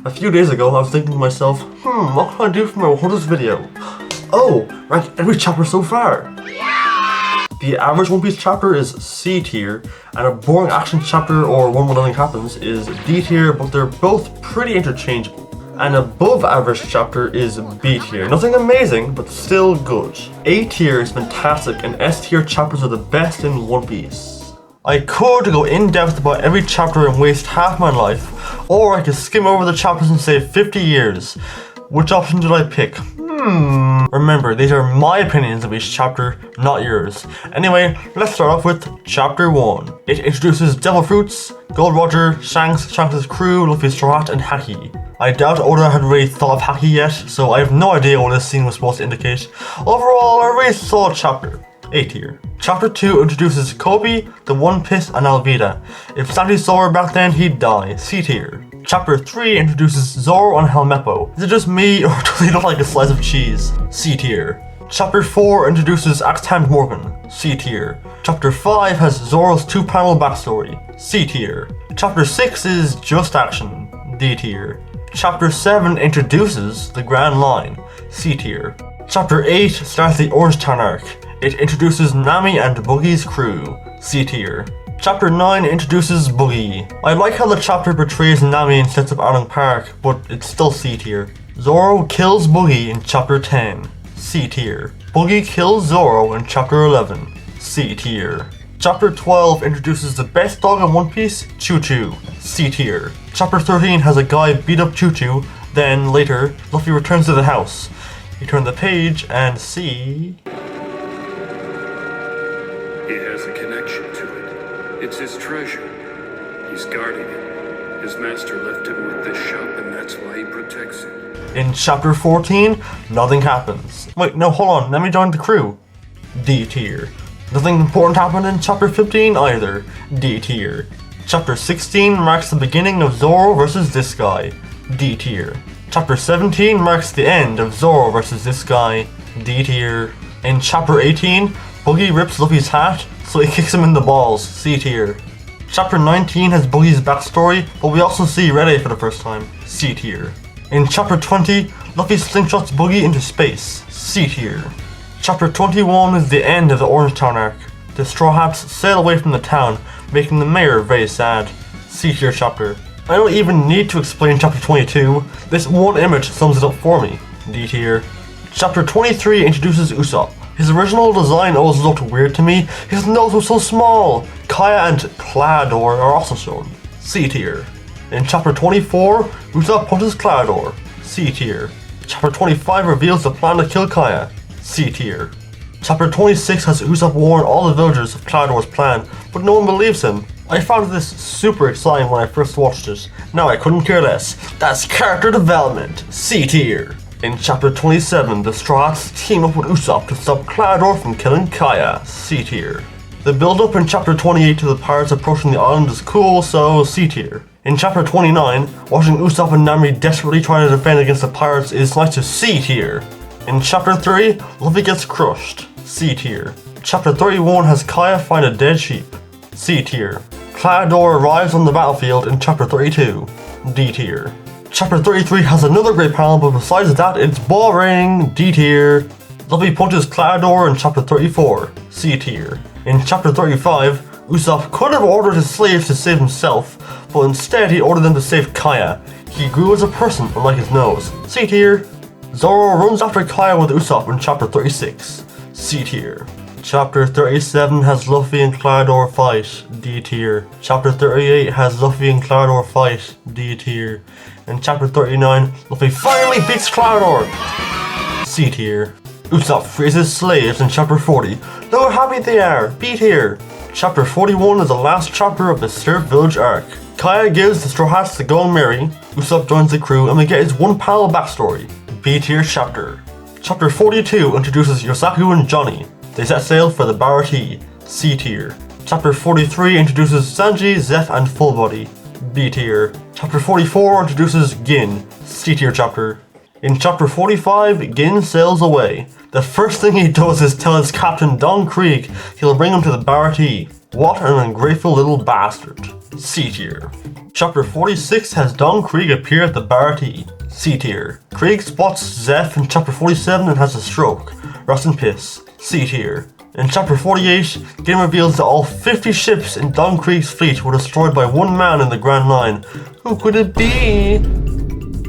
A few days ago, I was thinking to myself, what can I do for my 100th video? Oh, rank every chapter so far. The average One Piece chapter is C tier, and a boring action chapter or one where nothing happens is D tier, but they're both pretty interchangeable. An above average chapter is B tier. Nothing amazing, but still good. A tier is fantastic, and S tier chapters are the best in One Piece. I could go in depth about every chapter and waste half my life, or I could skim over the chapters and save 50 years. Which option did I pick? Remember, these are my opinions of each chapter, not yours. Anyway, let's start off with Chapter 1. It introduces Devil Fruits, Gold Roger, Shanks, Shanks' crew, Luffy's Straw Hat, and Haki. I doubt Oda had really thought of Haki yet, so I have no idea what this scene was supposed to indicate. Overall, a really solid chapter. A tier. Chapter 2 introduces Kobe, the One Piece, and Alvida. If Sandy saw her back then, he'd die. C tier. Chapter 3 introduces Zoro and Helmeppo. Is it just me, or does he look like a slice of cheese? C tier. Chapter 4 introduces Axe-Hand Morgan. C tier. Chapter 5 has Zoro's 2-panel backstory. C tier. Chapter 6 is just action. D tier. Chapter 7 introduces the Grand Line. C tier. Chapter 8 starts the Orange Town arc. It introduces Nami and Boogie's crew. C tier. Chapter 9 introduces Boogie. I like how the chapter portrays Nami and sets up Arlong Park, but it's still C tier. Zoro kills Boogie in Chapter 10. C tier. Boogie kills Zoro in Chapter 11. C tier. Chapter 12 introduces the best dog in One Piece, Choo Choo. C tier. Chapter 13 has a guy beat up Choo Choo, then later, Luffy returns to the house. You turn the page and see... He has a connection to it. It's his treasure. He's guarding it. His master left him with this shop, and that's why he protects it. In Chapter 14, nothing happens. Wait, no, hold on, let me join the crew. D tier. Nothing important happened in Chapter 15 either. D tier. Chapter 16 marks the beginning of Zoro versus this guy. D tier. Chapter 17 marks the end of Zoro versus this guy. D tier. In Chapter 18, Boogie rips Luffy's hat, so he kicks him in the balls. C tier. Chapter 19 has Boogie's backstory, but we also see Red for the first time. C tier. In Chapter 20, Luffy slingshots Boogie into space. C tier. Chapter 21 is the end of the Orange Town arc. The Straw Hats sail away from the town, making the mayor very sad. C tier chapter. I don't even need to explain Chapter 22. This one image sums it up for me. D tier. Chapter 23 introduces Usopp. His original design always looked weird to me. His nose was so small. Kaya and Clador are also shown. C tier. In Chapter 24, Usopp punches Clador. C tier. Chapter 25 reveals the plan to kill Kaya. C tier. Chapter 26 has Usopp warn all the villagers of Clador's plan, but no one believes him. I found this super exciting when I first watched it. Now I couldn't care less. That's character development. C tier. In Chapter 27, the Straw Hats team up with Usopp to stop Clador from killing Kaya. C tier. The build-up in Chapter 28 to the pirates approaching the island is cool, so C tier. In Chapter 29, watching Usopp and Nami desperately trying to defend against the pirates is nice to C tier. In Chapter 30, Luffy gets crushed. C tier. Chapter 31 has Kaya find a dead sheep. C tier. Clador arrives on the battlefield in Chapter 32. D tier. Chapter 33 has another great panel, but besides that, it's boring. D tier. Luffy punches Clador in Chapter 34. C tier. In Chapter 35, Usopp could have ordered his slaves to save himself, but instead he ordered them to save Kaya. He grew as a person, unlike his nose. C tier. Zoro runs after Kaya with Usopp in Chapter 36. C tier. Chapter 37 has Luffy and Clador fight. D tier. Chapter 38 has Luffy and Clador fight. D tier. In Chapter 39, Luffy finally beats Clador. C tier. Usopp frees his slaves in Chapter 40. Look how happy they are. B tier. Chapter 41 is the last chapter of the Surf Village arc. Kaya gives the Straw Hats to go and marry. Usopp joins the crew and we get his 1-panel backstory. B tier chapter. Chapter 42 introduces Yosaku and Johnny. They set sail for the Baratie. C tier. Chapter 43 introduces Sanji, Zeph, and Fullbody. B tier. Chapter 44 introduces Gin. C tier chapter. In Chapter 45, Gin sails away. The first thing he does is tell his captain Don Krieg he'll bring him to the Baratie. What an ungrateful little bastard. C tier. Chapter 46 has Don Krieg appear at the bar to eat. C tier. Krieg spots Zeph in chapter 47 and has a stroke. Rest in piss. C tier. In chapter 48, Gin reveals that all 50 ships in Don Krieg's fleet were destroyed by one man in the Grand Line. Who could it be?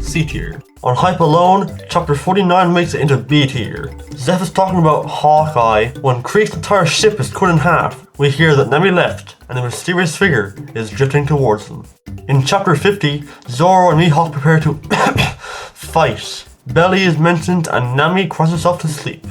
C tier. On hype alone, chapter 49 makes it into B tier. Zeph is talking about Hawkeye. When Krieg's entire ship is cut in half, we hear that Nami left and a mysterious figure is drifting towards them. In chapter 50, Zoro and Mihawk prepare to fight. Belly is mentioned and Nami cries herself to sleep.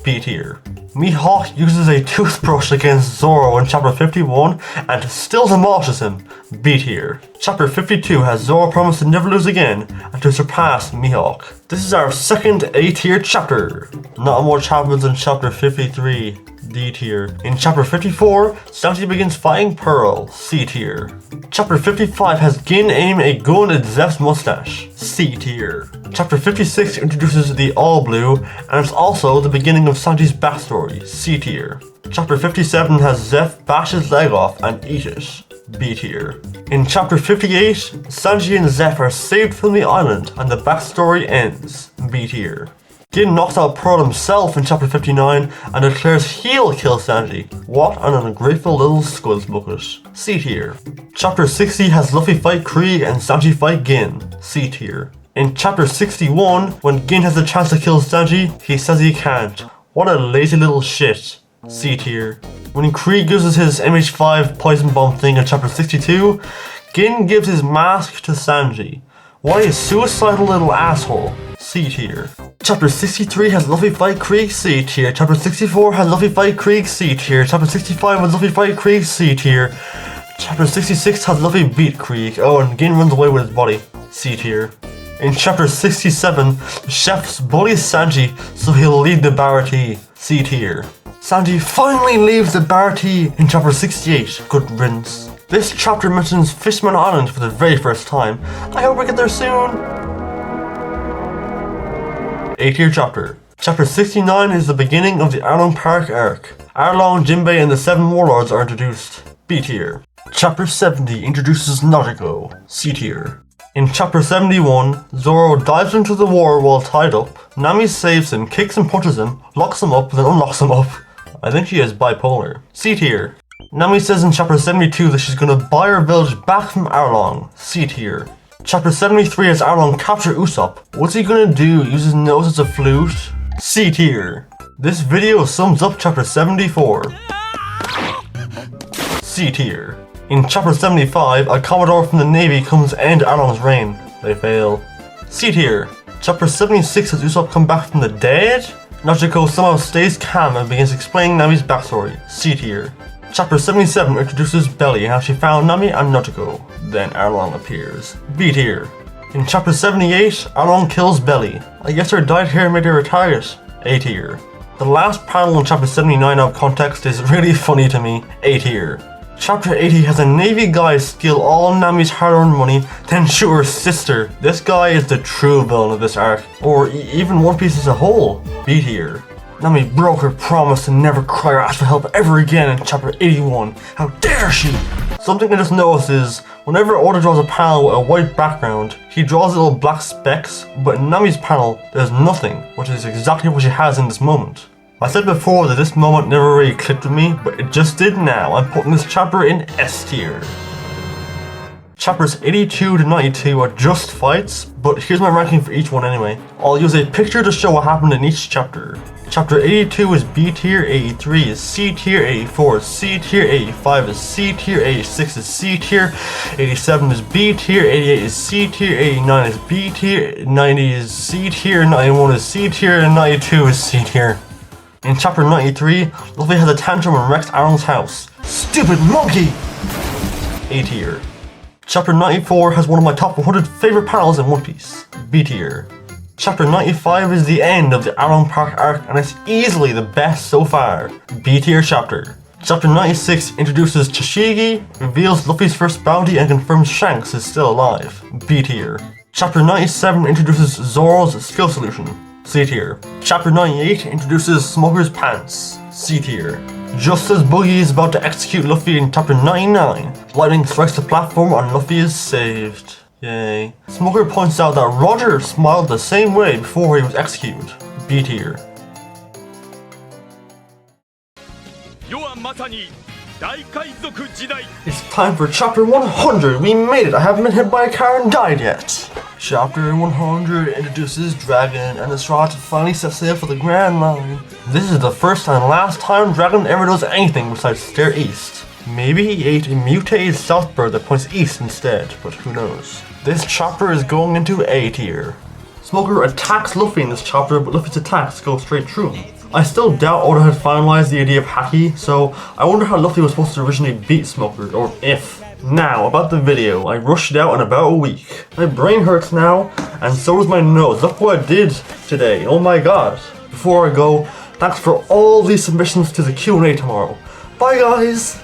B tier. Mihawk uses a toothbrush against Zoro in chapter 51 and still demolishes him. B tier. Chapter 52 has Zoro promise to never lose again and to surpass Mihawk. This is our second A tier chapter. Not much happens in chapter 53. D tier. In chapter 54, Sanji begins fighting Pearl. C tier. Chapter 55 has Gin aim a gun at Zeph's mustache. C tier. Chapter 56 introduces the All Blue, and it's also the beginning of Sanji's backstory. C tier. Chapter 57 has Zeph bash his leg off and eat it. B tier. In chapter 58, Sanji and Zeph are saved from the island and the backstory ends. B tier. Gin knocks out Pearl himself in chapter 59 and declares he'll kill Sanji. What an ungrateful little squizzbucket. C tier. Chapter 60 has Luffy fight Krieg and Sanji fight Gin. C tier. In chapter 61, when Gin has the chance to kill Sanji, he says he can't. What a lazy little shit. C tier. When Krieg uses his MH5 poison bomb thing in chapter 62, Gin gives his mask to Sanji. What a suicidal little asshole. C tier. Chapter 63 has Luffy fight Krieg. C tier. Chapter 64 has Luffy fight Krieg. C tier. Chapter 65 has Luffy fight Krieg. C tier. Chapter 66 has Luffy beat Krieg. Oh, and Gin runs away with his body. C tier. In chapter 67, the chefs bully Sanji so he'll lead the Barati. C tier. Sanji finally leaves the Barati in chapter 68. Good riddance. This chapter mentions Fishman Island for the very first time. I hope we get there soon. A tier chapter. Chapter 69 is the beginning of the Arlong Park arc. Arlong, Jinbei, and the 7 warlords are introduced. B tier. Chapter 70 introduces Naruto. C tier. In chapter 71, Zoro dives into the war while tied up. Nami saves him, kicks and punches him, locks him up, then unlocks him up. I think she is bipolar. C tier. Nami says in chapter 72 that she's gonna buy her village back from Arlong. C tier. Chapter 73 has Arlong capture Usopp. What's he gonna do? Use his nose as a flute? C tier. This video sums up chapter 74. C tier. In chapter 75, a Commodore from the Navy comes to end Arlong's reign. They fail. C tier. Chapter 76 has Usopp come back from the dead? Nachiko somehow stays calm and begins explaining Nami's backstory. C tier. Chapter 77 introduces Belly and how she found Nami and Nachiko. Then Arlong appears. B tier. In chapter 78, Arlong kills Belly. I guess her dyed hair made her a target. A tier. The last panel in chapter 79 out of context is really funny to me. A tier. Chapter 80 has a Navy guy steal all Nami's hard-earned money, then shoot her sister. This guy is the true villain of this arc, or even One Piece as a whole. B tier. Nami broke her promise to never cry or ask for help ever again in chapter 81. How dare she! Something I just noticed is, whenever Oda draws a panel with a white background, he draws little black specks, but in Nami's panel, there's nothing, which is exactly what she has in this moment. I said before that this moment never really clicked with me, but it just did now. I'm putting this chapter in S tier. Chapters 82 to 92 are just fights, but here's my ranking for each one anyway. I'll use a picture to show what happened in each chapter. Chapter 82 is B tier, 83 is C tier, 84 is C tier, 85 is C tier, 86 is C tier, 87 is B tier, 88 is C tier, 89 is B tier, 90 is C tier, 91 is C tier, and 92 is C tier. In chapter 93, Luffy has a tantrum and wrecks Arlong's house. Stupid monkey! A tier. Chapter 94 has one of my top 100 favorite panels in One Piece. B tier. Chapter 95 is the end of the Arlong Park arc and it's easily the best so far. B tier chapter. Chapter 96 introduces Tashigi, reveals Luffy's first bounty and confirms Shanks is still alive. B tier. Chapter 97 introduces Zoro's skill solution. C tier. Chapter 98 introduces Smoker's Pants. C tier. Just as Boogie is about to execute Luffy in chapter 99, lightning strikes the platform and Luffy is saved. Yay. Smoker points out that Roger smiled the same way before he was executed. B tier. It's time for chapter 100! We made it! I haven't been hit by a car and died yet! Chapter 100 introduces Dragon, and the Strat finally sets sail for the Grand Line. This is the first and last time Dragon ever does anything besides stare east. Maybe he ate a mutated south bird that points east instead, but who knows. This chapter is going into A tier. Smoker attacks Luffy in this chapter, but Luffy's attacks go straight through him. I still doubt Oda had finalized the idea of Haki, so I wonder how Luffy was supposed to originally beat Smoker, or if. Now, about the video, I rushed it out in about a week. My brain hurts now, and so does my nose. Look what I did today, oh my god. Before I go, thanks for all these submissions to the Q&A tomorrow. Bye guys!